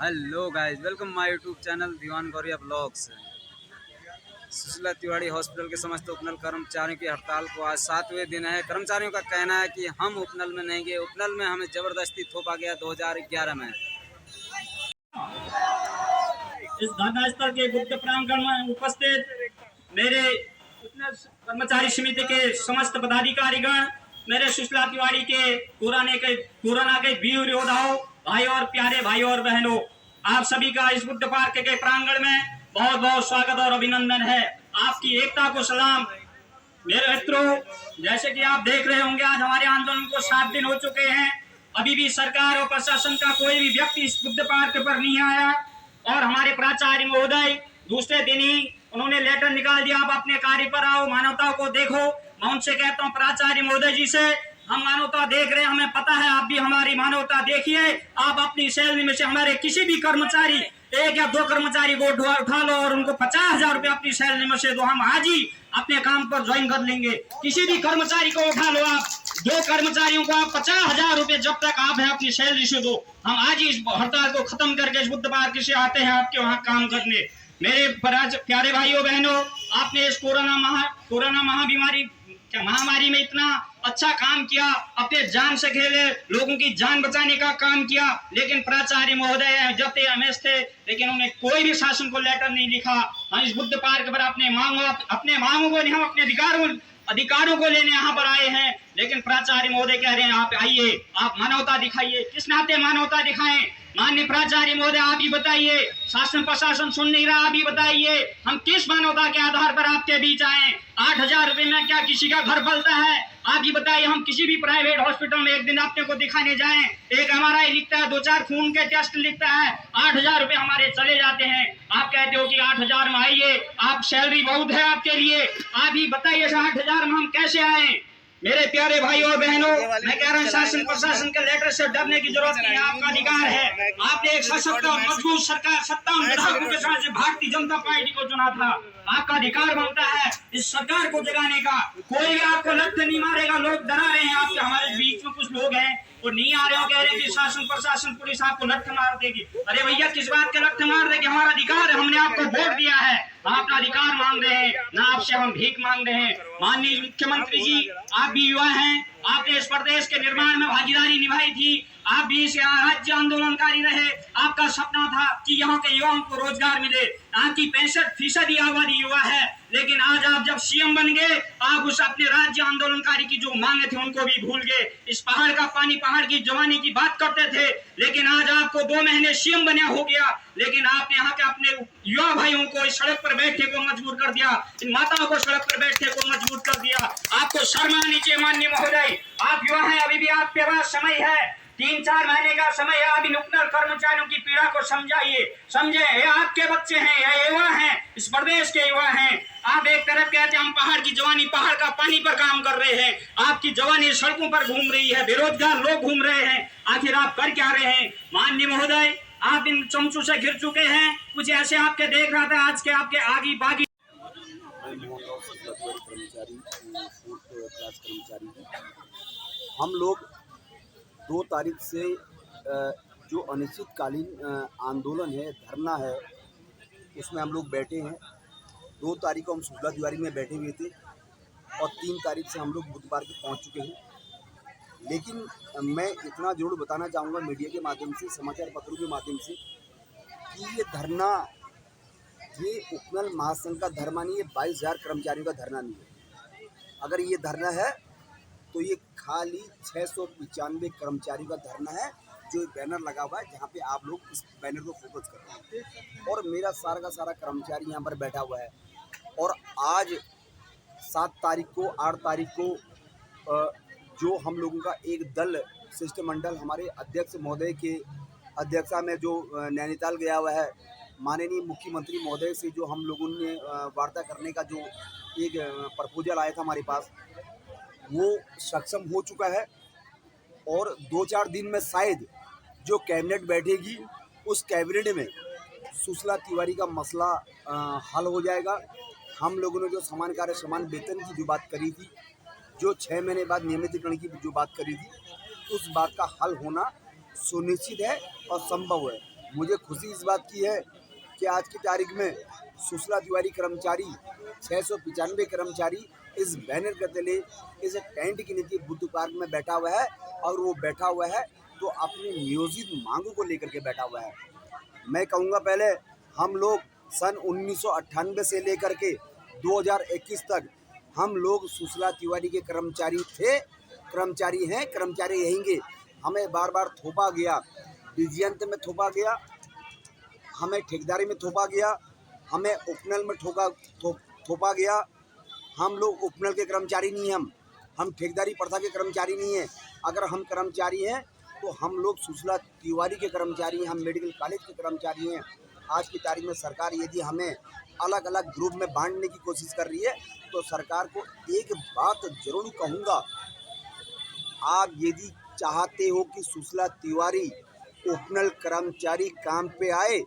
Hello guys, welcome my YouTube channel Diwan Gauriya blogs. Sushila Tiwari hospital के समस्त उपनल कर्मचारियों की हड़ताल को आज 7वें दिन है। कर्मचारियों का कहना है कि हम उपनल में नहीं गए, उपनल में हमें जबरदस्ती थोपा गया 2011 में। इस धरना स्थल के गुप्त प्रांगण में उपस्थित मेरे कर्मचारी समिति के समस्त पदाधिकारीगण, मेरे सुशीला तिवारी के कोरोना के वीर योद्धाओं, भाई और प्यारे भाई और बहनों, आप सभी का इस बुद्ध पार्क के प्रांगण में बहुत बहुत स्वागत और अभिनंदन है। आपकी एकता को सलाम। मेरे मित्रों, जैसे कि आप देख रहे होंगे, आज हमारे आंदोलन को 7 दिन हो चुके हैं। अभी भी सरकार और प्रशासन का कोई भी व्यक्ति इस बुद्ध पार्क पर नहीं आया और हमारे प्राचार्य महोदय दूसरे दिन ही उन्होंने लेटर निकाल दिया, आप अपने कार्य पर आओ, मानवता को देखो। मैं उनसे कहता हूँ प्राचार्य महोदय जी से, हम मानवता देख रहे हैं, हमें पता है, आप भी हमारी मानवता देखिए। आप अपनी सैलरी में से हमारे किसी भी कर्मचारी, 1 या 2 कर्मचारी को उठा लो और उनको 50,000 रुपए अपनी सैलरी में से दो, हम आज ही अपने काम पर ज्वाइन कर लेंगे। किसी भी कर्मचारी को उठा लो, आप 2 कर्मचारियों को आप 50,000 रुपए जब तक आप है अपनी सैलरी से दो। हम आज ही इस हड़ताल को खत्म करके इस बुद्ध पार्क से आते हैं आपके वहाँ काम करने। मेरे प्यारे भाइयों बहनों, आपने इस कोरोना महामारी में इतना अच्छा काम किया, अपने जान से खेले, लोगों की जान बचाने का काम किया। लेकिन प्राचार्य महोदय जब थे एमएस थे, लेकिन उन्हें कोई भी शासन को लेटर नहीं लिखा। हम इस बुद्ध पार्क पर अपने मांगों को नहीं, हम अपने अधिकारों को लेने यहाँ पर आए हैं। लेकिन प्राचार्य महोदय कह रहे हैं आप आइए, आप मानवता दिखाइए। किस नाते मानवता दिखाएं? माननीय प्राचार्य महोदय आप ही बताइए, शासन प्रशासन सुन नहीं रहा, आप ही बताइए, हम किस मानवता के आधार पर आपके बीच आए? 8,000 रुपए में क्या किसी का घर पलता है? आप ही बताइए। हम किसी भी प्राइवेट हॉस्पिटल में एक दिन अपने को दिखाने जाएं, एक एमआरआई लिखता है, 2-4 खून के टेस्ट लिखता है, 8,000 रुपए हमारे चले जाते हैं। आप कहते हो कि 8,000 में आइए, आप सैलरी बहुत है आपके लिए, आप ही बताइए 8,000 में हम कैसे आए? मेरे प्यारे भाई और बहनों, मैं कह रहा हूँ शासन प्रशासन के लेटर से डरने की जरूरत नहीं है, आपका अधिकार है। आपने एक सशक्त और मजबूत सरकार 57 विधायकों के साथ से भारतीय जनता पार्टी को चुना था। आपका अधिकार बनता है इस सरकार को जगाने का। कोई भी आपको लत नहीं मारेगा। लोग डरा रहे हैं आपके, हमारे बीच में कुछ लोग हैं वो नहीं आ रहे हो, कह रहे हैं कि शासन प्रशासन पुलिस आपको लठ मार देगी। अरे भैया, किस बात के लठ मार देगी? हमारा अधिकार है, हमने आपको वोट दिया है, हम अपना अधिकार मांग रहे हैं, ना आपसे हम भीख मांग रहे हैं। माननीय मुख्यमंत्री जी, आप भी युवा हैं, आपने इस प्रदेश के निर्माण में भागीदारी निभाई थी, आप भी इस राज्य आंदोलनकारी रहे। आपका सपना था कि यहाँ के युवाओं को रोजगार मिले। आपकी 65% आबादी युवा है, लेकिन आज आप जब सीएम बन गए, आप उस अपने राज्य आंदोलनकारी की जो मांगे थे उनको भी भूल गए। इस पहाड़ का पानी, पहाड़ की जवानी की बात करते थे, लेकिन आज आपको 2 महीने सीएम बना हो गया, लेकिन आपने यहाँ के अपने युवा भाइयों को इस सड़क पर बैठने को मजबूर कर दिया, इन माताओं को सड़क पर बैठने को मजबूर कर दिया। आपको शर्म आनी चाहिए माननीय महोदय। आप युवा हैं, अभी भी आपके पास समय है, 3-4 महीने का समय है। अभी उपनल कर्मचारियों की पीड़ा को समझाइए, समझे। ये आपके बच्चे हैं, ये युवा हैं, इस प्रदेश के युवा हैं। आप एक तरफ कहते हैं हम पहाड़ की जवानी, पहाड़ का पानी पर काम कर रहे हैं, आपकी जवानी सड़कों पर घूम रही है, बेरोजगार लोग घूम रहे हैं। आखिर आप कर क्या रहे हैं? माननीय महोदय, आप इन चमचों से घिर चुके हैं। कुछ ऐसे आपके देख रहा था आज के आपके आगे बागी कर्मचारी। हम लोग 2 तारीख से जो अनिश्चितकालीन आंदोलन है, धरना है, उसमें हम लोग बैठे हैं। 2 तारीख को हम सुशीला तिवारी में बैठे हुए थे और 3 तारीख से हम लोग बुद्ध पार्क पहुँच चुके हैं। लेकिन मैं इतना जरूर बताना चाहूँगा मीडिया के माध्यम से, समाचार पत्रों के माध्यम से, कि ये धरना, ये उपनल महासंघ का धरना नहीं है, 22,000 कर्मचारियों का धरना नहीं है। अगर ये धरना है तो ये खाली 695 कर्मचारियों का धरना है, जो बैनर लगा हुआ है, जहाँ पे आप लोग इस बैनर को फोकस कर रहे हैं। और मेरा सारा का सारा कर्मचारी यहाँ पर बैठा हुआ है। और आज 7 तारीख को, 8 तारीख को जो हम लोगों का एक दल, शिष्टमंडल, हमारे अध्यक्ष महोदय के अध्यक्षता में जो नैनीताल गया हुआ है, माननीय मुख्यमंत्री महोदय से जो हम लोगों ने वार्ता करने का जो एक प्रपोजल आया था हमारे पास, वो सक्षम हो चुका है। और 2-4 दिन में शायद जो कैबिनेट बैठेगी, उस कैबिनेट में सुशीला तिवारी का मसला हल हो जाएगा। हम लोगों ने जो समान कार्य समान वेतन की जो बात करी थी, जो 6 महीने बाद नियमितीकरण की जो बात करी थी, उस बात का हल होना सुनिश्चित है और संभव है। मुझे खुशी इस बात की है कि आज की तारीख में सुशीला तिवारी कर्मचारी 695 कर्मचारी इस बैनर के तले इस टेंट के नीचे बुद्ध पार्क में बैठा हुआ है और वो बैठा हुआ है तो अपनी नियोजित मांगों को लेकर के बैठा हुआ है। मैं कहूँगा पहले हम लोग सन 1998 से लेकर के 2021 तक हम लोग सुशीला तिवारी के कर्मचारी थे, कर्मचारी हैं, कर्मचारी रहेंगे। हमें बार बार थोपा गया, डिजियंत में थोपा गया, हमें ठेकेदारी में थोपा गया, हमें उपनल में थोपा गया। हम लोग उपनल के कर्मचारी नहीं, हम ठेकेदारी प्रथा के कर्मचारी नहीं हैं। अगर हम कर्मचारी हैं तो हम लोग सुशीला तिवारी के कर्मचारी हैं, हम मेडिकल कॉलेज के कर्मचारी हैं। आज की तारीख में सरकार यदि हमें अलग अलग ग्रुप में बांटने की कोशिश कर रही है तो सरकार को एक बात जरूर कहूँगा, आप यदि चाहते हो कि सुशीला तिवारी उपनल कर्मचारी काम पे आए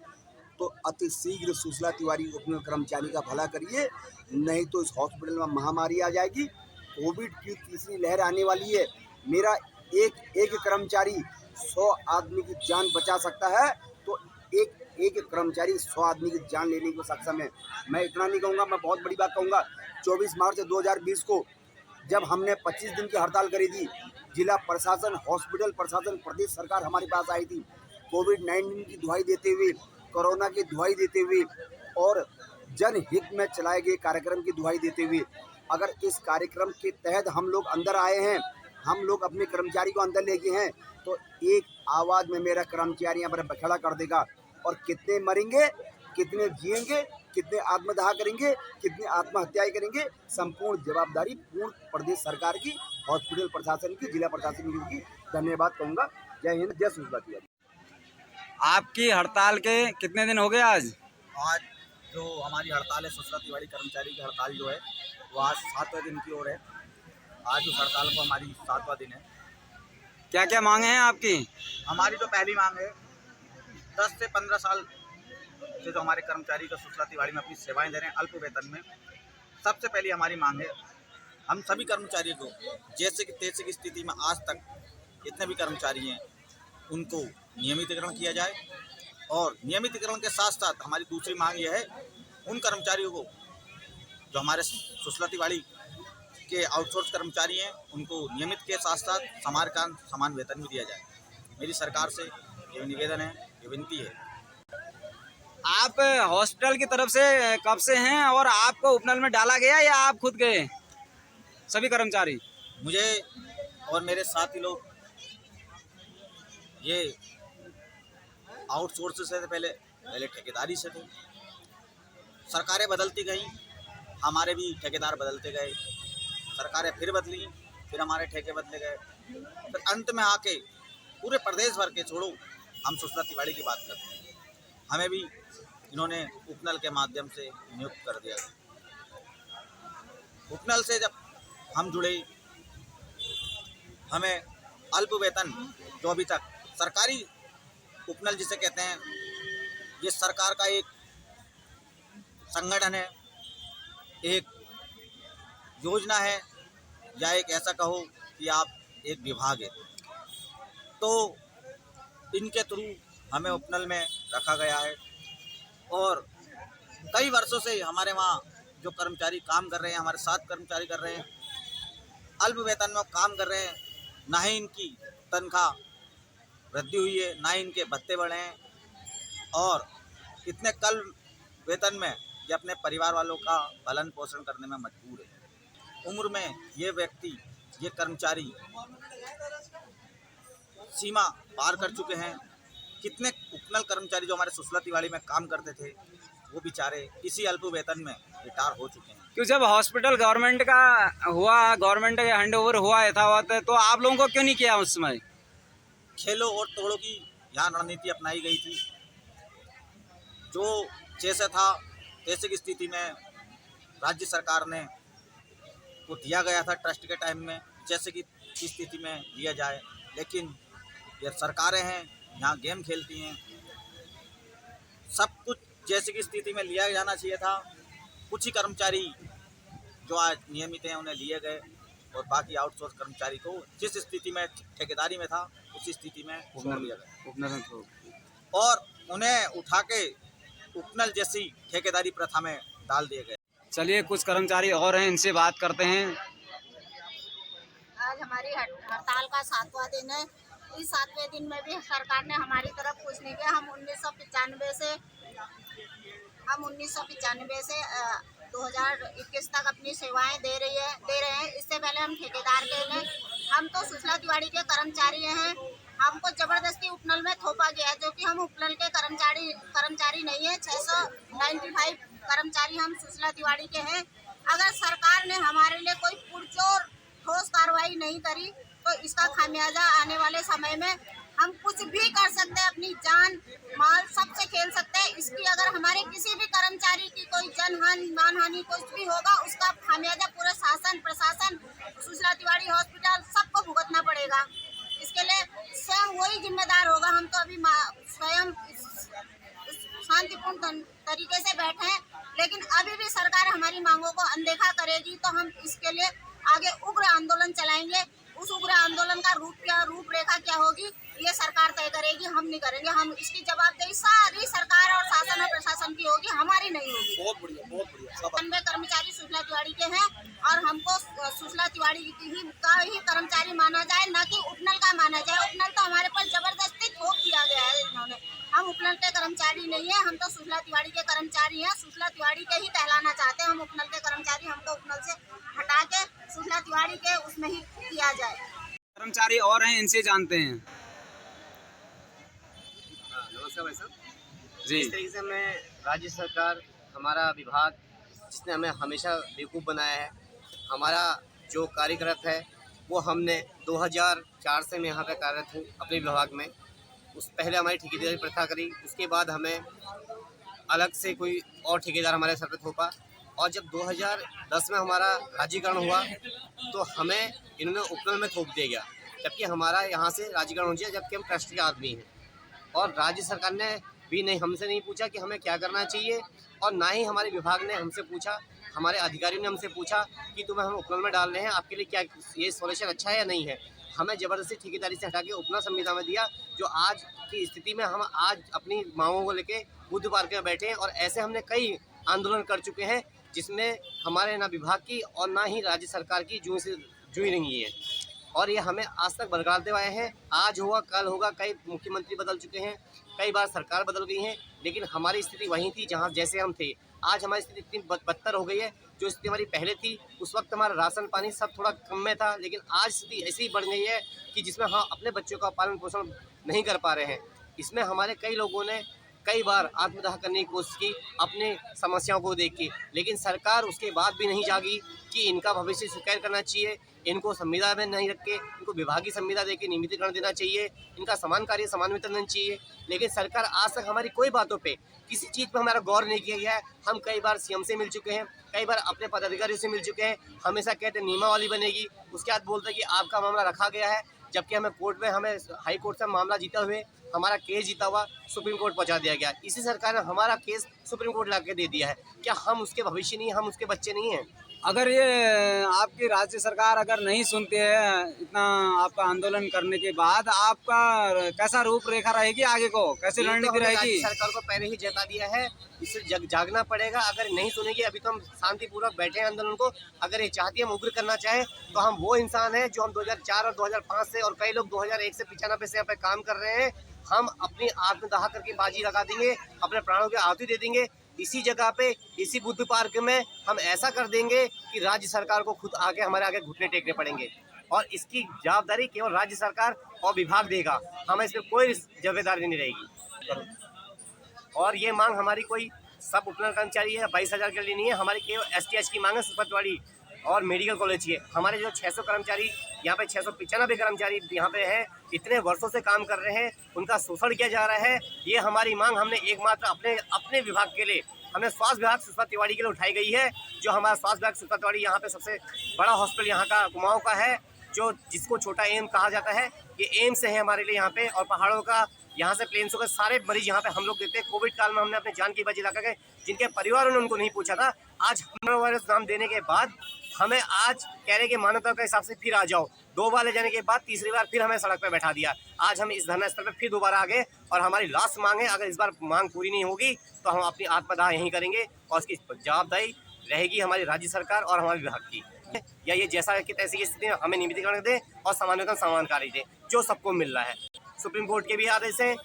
तो अति शीघ्र सुशीला तिवारी उपनल कर्मचारी का भला करिए, नहीं तो इस हॉस्पिटल में महामारी आ जाएगी। कोविड की तीसरी लहर आने वाली है। मेरा एक कर्मचारी 100 आदमी की जान बचा सकता है तो एक कर्मचारी 100 आदमी की जान लेने को सक्षम है। मैं इतना नहीं कहूँगा, मैं बहुत बड़ी बात कहूँगा। 24 मार्च 2020 को जब हमने 25 दिन की हड़ताल करी थी, जिला प्रशासन, हॉस्पिटल प्रशासन, प्रदेश सरकार हमारे पास आई थी कोविड-19 की दुहाई देते हुए, कोरोना की दुहाई देते हुए और जनहित में चलाए गए कार्यक्रम की दुहाई देते हुए। अगर इस कार्यक्रम के तहत हम लोग अंदर आए हैं, हम लोग अपने कर्मचारी को अंदर ले गए हैं तो एक आवाज़ में मेरा कर्मचारी यहाँ पर बखेड़ा कर देगा। और कितने मरेंगे, कितने जिएंगे, कितने आत्मदाह करेंगे, कितने आत्महत्याएं करेंगे, संपूर्ण जवाबदारी पूर्ण प्रदेश सरकार की, हॉस्पिटल प्रशासन की, जिला प्रशासन की। धन्यवाद कहूँगा। जय हिंद, जय सुशीला तिवारी। आपकी हड़ताल के कितने दिन हो गए आज? आज जो हमारी हड़ताल है, सुशीला तिवारी कर्मचारी की हड़ताल जो है वो आज 7वें दिन की ओर है। आज उस हड़ताल को हमारी 7वां दिन है। क्या क्या मांगे हैं आपकी? हमारी जो पहली मांग है, 10 से 15 साल से जो हमारे कर्मचारी जो सुशीला तिवारी में अपनी सेवाएं दे रहे हैं अल्प वेतन में, सबसे पहली हमारी मांग है हम सभी कर्मचारियों को जैसे कि तैसे की स्थिति में आज तक जितने भी कर्मचारी हैं उनको नियमितीकरण किया जाए। और नियमितीकरण के साथ साथ हमारी दूसरी मांग यह है उन कर्मचारियों को जो हमारे सुशीला तिवारी के आउटसोर्स कर्मचारी हैं उनको नियमित के साथ साथ समान वेतन भी दिया जाए। मेरी सरकार से ये निवेदन है, ये विनती है। आप हॉस्पिटल की तरफ से कब से हैं और आपको उपनल में डाला गया या आप खुद गए? सभी कर्मचारी? मुझे और मेरे साथी लोग ये आउटसोर्स से पहले ठेकेदारी से थे। सरकारें बदलती गई, हमारे भी ठेकेदार बदलते गए, सरकारें फिर बदली, फिर हमारे ठेके बदले गए, फिर अंत में आके पूरे प्रदेश भर के छोड़ो हम सुशीला तिवारी की बात करते हैं, हमें भी इन्होंने उपनल के माध्यम से नियुक्त कर दिया। उपनल से जब हम जुड़े, हमें अल्प वेतन जो अभी तक सरकारी उपनल जिसे कहते हैं, ये सरकार का एक संगठन है, एक योजना है, या एक ऐसा कहो कि आप एक विभाग है, तो इनके थ्रू हमें उपनल में रखा गया है। और कई वर्षों से हमारे वहाँ जो कर्मचारी काम कर रहे हैं, हमारे साथ कर्मचारी कर रहे हैं, अल्प वेतन में काम कर रहे हैं, ना ही इनकी तनख्वाह वृद्धि हुई है, ना ही इनके भत्ते बढ़े हैं, और इतने कल वेतन में ये अपने परिवार वालों का पालन पोषण करने में मजबूर है। उम्र में ये व्यक्ति, ये कर्मचारी सीमा पार कर चुके हैं। कितने उपनल कर्मचारी जो हमारे सुशीला तिवारी में काम करते थे वो बेचारे इसी अल्प वेतन में रिटायर हो चुके हैं। क्यों जब हॉस्पिटल गवर्नमेंट का हुआ, गवर्नमेंट का हैंड ओवर हुआ यथावत, तो आप लोगों को क्यों नहीं किया उस समय? खेलो और तोड़ो की यहाँ रणनीति अपनाई गई थी। जो जैसे था तैसे की स्थिति में राज्य सरकार ने वो दिया गया था ट्रस्ट के टाइम में, जैसे कि स्थिति में दिया जाए, लेकिन ये सरकारें हैं यहाँ गेम खेलती हैं। सब कुछ जैसे की स्थिति में लिया जाना चाहिए था। कुछ ही कर्मचारी जो आज नियमित हैं उन्हें लिए गए और बाकी आउटसोर्स कर्मचारी को जिस स्थिति में ठेकेदारी में था उसी स्थिति में छोड़ दिया गया। और उन्हें उठा के उपनल जैसी ठेकेदारी प्रथा में डाल दिए गए। चलिए कुछ कर्मचारी और हैं, इनसे बात करते हैं। आज हमारी हड़ताल का 7वां दिन है। इस 7वें दिन में भी सरकार ने हमारी तरफ कुछ नहीं किया। हम 1995 से 2021 तक अपनी सेवाएं दे रहे हैं। इससे पहले हम ठेकेदार के हैं। हम तो सुशीला तिवाड़ी के कर्मचारी हैं। हमको जबरदस्ती उपनल में थोपा गया है, जो कि हम उपनल के कर्मचारी नहीं है। 695 कर्मचारी हम सुशीला तिवाड़ी के हैं। अगर सरकार ने हमारे लिए कोई पुरजोर ठोस कार्रवाई नहीं करी तो इसका खामियाजा आने वाले समय में हम कुछ भी कर सकते हैं, अपनी जान माल सबसे खेल सकते हैं। इसकी अगर हमारे किसी भी कर्मचारी की कोई मानहानि कुछ भी होगा, उसका खामियाजा पूरे शासन प्रशासन सुशीला तिवाड़ी हॉस्पिटल सबको भुगतना पड़ेगा। इसके लिए स्वयं वही जिम्मेदार होगा। हम तो अभी स्वयं शांतिपूर्ण तरीके से बैठे हैं, लेकिन अभी भी सरकार हमारी मांगों को अनदेखा करेगी तो हम इसके लिए आगे उग्र आंदोलन चलाएंगे। उस उग्र आंदोलन का रूपरेखा क्या होगी ये सरकार तय करेगी, हम नहीं करेंगे। हम इसकी जवाबदेही सारी सरकार और शासन और प्रशासन की होगी, हमारी नहीं होगी। बहुत बढ़िया। 90 कर्मचारी सुशीला तिवाड़ी के हैं और हमको सुशीला तिवाड़ी का ही कर्मचारी माना जाए, न कि उपनल का माना जाए। उपनल तो हमारे पर जबरदस्ती थोप दिया गया है इन्होंने। हम उपनल के कर्मचारी नहीं है, हम तो सुशीला तिवाड़ी के कर्मचारी हैं। सुशीला तिवाड़ी के ही कहलाना चाहते हैं हम। उपनल के कर्मचारी हमको उपनल से हटा के सुशीला तिवाड़ी के उसमें ही किया जाए। कर्मचारी और हैं, इनसे जानते हैं। नमस्कार भाई साहब जी। इस तरीके से हमें राज्य सरकार, हमारा विभाग, जिसने हमें हमेशा बेवकूफ़ बनाया है, हमारा जो कार्यरत है वो हमने 2004 से मैं यहाँ पे कार्यरत हूँ अपने विभाग में। उस पहले हमारी ठेकेदारी प्रथा करी, उसके बाद हमें अलग से कोई और ठेकेदार हमारे सर पे थोपा, और जब 2010 में हमारा राज्यीकरण हुआ तो हमें इन्होंने उपनल में थोप दिया गया, जबकि हमारा यहाँ से राज्यीकरण हो जाए, जबकि हम ट्रस्ट के आदमी हैं। और राज्य सरकार ने भी हमसे नहीं पूछा कि हमें क्या करना चाहिए, और ना ही हमारे विभाग ने हमसे पूछा, हमारे अधिकारियों ने हमसे पूछा कि तुम्हें हम उपनल में डाल रहे हैं, आपके लिए क्या ये सॉल्यूशन अच्छा है या नहीं है। हमें ज़बरदस्ती ठेकेदारी से हटा के उपनल संविदा में दिया, जो आज की स्थिति में हम आज अपनी मांगों को लेके बुद्ध पार्क में बैठे हैं। और ऐसे हमने कई आंदोलन कर चुके हैं, जिसमें हमारे ना विभाग की और ना ही राज्य सरकार की जुई रही है, और ये हमें आज तक बरकरारते आए हैं। आज होगा कल होगा, कई मुख्यमंत्री बदल चुके हैं, कई बार सरकार बदल गई है, लेकिन हमारी स्थिति वही थी जहाँ जैसे हम थे। आज हमारी स्थिति इतनी बदतर हो गई है। जो स्थिति हमारी पहले थी उस वक्त हमारा राशन पानी सब थोड़ा कम में था, लेकिन आज स्थिति ऐसी बढ़ गई है कि जिसमें हम अपने बच्चों का पालन पोषण नहीं कर पा रहे हैं। इसमें हमारे कई लोगों ने कई बार आत्मदाह करने की कोशिश की अपने समस्याओं को देख के, लेकिन सरकार उसके बाद भी नहीं जागी कि इनका भविष्य सुकैर करना चाहिए, इनको संविदा में नहीं रख के इनको विभागीय संविदा देके नियमितीकरण देना चाहिए, इनका समान कार्य समान वेतन देना चाहिए। लेकिन सरकार आज तक हमारी कोई बातों पे किसी चीज़ पे हमारा गौर नहीं किया गया है। हम कई बार सीएम से मिल चुके हैं, कई बार अपने पदाधिकारियों से मिल चुके हैं, हमेशा कहते हैं नियमावली बनेगी, उसके बाद बोलते हैं कि आपका मामला रखा गया है, जबकि हमें कोर्ट में हमें हाई कोर्ट से मामला जीता हुए हमारा केस जीता हुआ सुप्रीम कोर्ट पहुंचा दिया गया। इसी सरकार ने हमारा केस सुप्रीम कोर्ट ला के दे दिया है। क्या हम उसके भविष्य नहीं, हम उसके बच्चे नहीं हैं? अगर ये आपकी राज्य सरकार अगर नहीं सुनती है इतना आपका आंदोलन करने के बाद, आपका कैसा रूपरेखा रहेगी आगे को, कैसे ये तो रणनीति हमने रहेगी? राज्य सरकार को पहले ही जता दिया है, इससे जागना पड़ेगा। अगर नहीं सुनेगी, अभी तो हम शांतिपूर्वक बैठे हैं आंदोलन को, अगर ये चाहती है हम उग्र करना चाहें तो हम वो इंसान हैं जो हम 2004 और 2005 से, और कई लोग 2001 से 95 से यहाँ पे काम कर रहे हैं। हम अपनी आत्मदाह करके बाजी लगा देंगे, अपने प्राणों की आहुति दे देंगे। इसी जगह पे, इसी बुद्ध पार्क में हम ऐसा कर देंगे कि राज्य सरकार को खुद आके हमारे आगे घुटने टेकने पड़ेंगे, और इसकी जवाबदारी केवल राज्य सरकार और विभाग देगा। हमें इसमें कोई जिम्मेदारी नहीं रहेगी। और ये मांग हमारी कोई सब उपनल कर्मचारी है 22,000 के लिए नहीं है, हमारी केवल STH की मांग है, सुपतवाड़ी और मेडिकल कॉलेज की है। हमारे जो 600 कर्मचारी यहाँ पे 695 कर्मचारी यहाँ पे हैं, इतने वर्षों से काम कर रहे हैं, उनका शोषण किया जा रहा है। ये हमारी मांग हमने एकमात्र अपने विभाग के लिए, हमने स्वास्थ्य विभाग सुष्मा तिवाड़ी के लिए उठाई गई है। जो हमारा स्वास्थ्य विभाग सुष्मा तिवाड़ी यहाँ पे सबसे बड़ा हॉस्पिटल यहाँ का कुमाऊँ का है, जो जिसको छोटा एम्स कहा जाता है, ये एम्स है हमारे लिए यहाँ पे, और पहाड़ों का यहाँ से प्लेन्स के सारे मरीज यहाँ पे हम लोग देते हैं। कोविड काल में हमने अपने जान की बाजी लगा के, जिनके परिवारों ने उनको नहीं पूछा था, आज कोरोना वायरस नाम देने के बाद हमें आज कह रहे कि मानवता के हिसाब से फिर आ जाओ। 2 बार ले जाने के बाद तीसरी बार फिर हमें सड़क पे बैठा दिया। आज हम इस धरना स्थल पे फिर दोबारा आ गए और हमारी लास्ट मांग है, अगर इस बार मांग पूरी नहीं होगी तो हम अपनी आत्मदाह यहीं करेंगे और उसकी जवाबदारी रहेगी हमारी राज्य सरकार और हमारे विभाग की। या ये जैसा कि तैसी की स्थिति हमें नियमितीकरण दे और सामान्य वेतन समान कार्य दे जो सबको मिल रहा है। सुप्रीम कोर्ट के भी आदेश हैं।